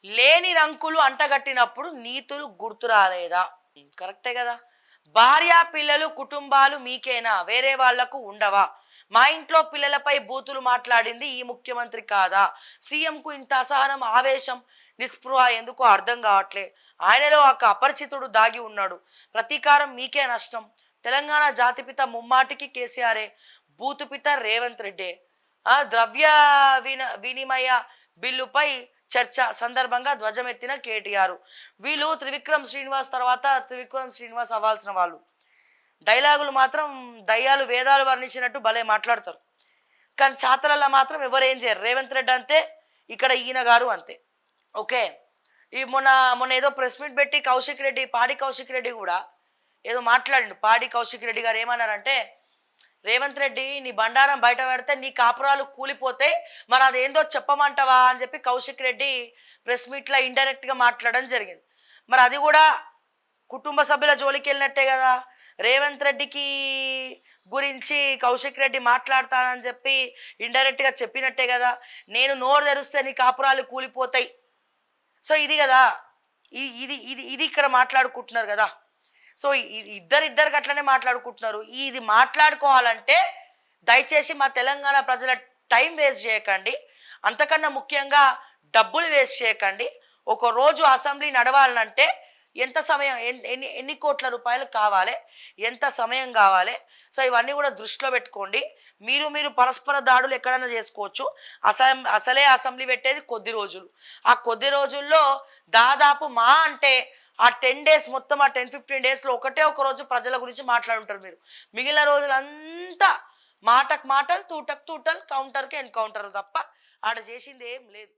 లేని రంకులు అంటగట్టినప్పుడు నీతులు గుర్తు రాలేదా? కరెక్టే కదా. భార్య పిల్లలు కుటుంబాలు మీకేనా, వేరే వాళ్లకు ఉండవా? మా ఇంట్లో పిల్లలపై బూతులు మాట్లాడింది ఈ ముఖ్యమంత్రి కాదా? సీఎంకు ఇంత అసహనం, ఆవేశం, నిస్పృహ ఎందుకో అర్థం కావట్లే. ఆయనలో ఒక అపరిచితుడు దాగి ఉన్నాడు. ప్రతీకారం మీకే నష్టం. తెలంగాణ జాతిపిత ముమ్మాటికి కేసీఆరే, బూతుపిత రేవంత్ రెడ్డి. ద్రవ్య వినిమయ బిల్లుపై చర్చ సందర్భంగా ధ్వజమెత్తిన కేటీఆర్. వీళ్ళు త్రివిక్రమ్ శ్రీనివాస్ తర్వాత త్రివిక్రమ్ శ్రీనివాస్ అవ్వాల్సిన వాళ్ళు. డైలాగులు మాత్రం దయ్యాలు వేదాలు వర్ణించినట్టు భలే మాట్లాడతారు, కానీ చాతలల్లో మాత్రం ఎవరేం చేయరు. రేవంత్ రెడ్డి అంతే, ఇక్కడ ఈయన గారు అంతే. ఓకే, ఈ మొన్న మొన్న ఏదో ప్రెస్ మీట్ పెట్టి కౌశిక్ రెడ్డి, పాడి కౌశిక్ రెడ్డి కూడా ఏదో మాట్లాడిండు. పాడి కౌశిక్ రెడ్డి గారు ఏమన్నారంటే, రేవంత్ రెడ్డి నీ బండారం బయట పెడితే నీ కాపురాలు కూలిపోతాయి, మరి అదేందో చెప్పమంటావా అని చెప్పి కౌశిక్ రెడ్డి ప్రెస్ మీట్లో ఇండైరెక్ట్గా మాట్లాడడం జరిగింది. మరి అది కూడా కుటుంబ సభ్యుల జోలికి వెళ్ళినట్టే కదా. రేవంత్ రెడ్డికి గురించి కౌశిక్ రెడ్డి మాట్లాడతానని చెప్పి ఇండైరెక్ట్గా చెప్పినట్టే కదా. నేను నోరు తెరిస్తే నీ కాపురాలు కూలిపోతాయి. సో ఇది కదా, ఇది ఇది ఇది ఇక్కడ మాట్లాడుకుంటున్నారు కదా. సో ఇద్దరికి అట్లనే మాట్లాడుకుంటున్నారు. ఇది మాట్లాడుకోవాలంటే దయచేసి మా తెలంగాణ ప్రజల టైం వేస్ట్ చేయకండి. అంతకన్నా ముఖ్యంగా డబ్బులు వేస్ట్ చేయకండి. ఒక రోజు అసెంబ్లీ నడవాలంటే ఎంత సమయం, ఎన్ని కోట్ల రూపాయలు కావాలి, ఎంత సమయం కావాలి. సో ఇవన్నీ కూడా దృష్టిలో పెట్టుకోండి. మీరు పరస్పర దాడులు ఎక్కడైనా చేసుకోవచ్చు. అసలే అసెంబ్లీ పెట్టేది కొద్ది రోజులు. ఆ కొద్ది రోజుల్లో దాదాపు మా అంటే ఆ 10 days మొత్తం, ఆ 10-15 daysలో ఒకటే ఒక రోజు ప్రజల గురించి మాట్లాడుంటారు మీరు. మిగిలిన రోజులంతా మాటకు మాటలు, తూటకు తూటలు, కౌంటర్కి ఎన్కౌంటర్ తప్ప ఆడ చేసింది ఏం లేదు.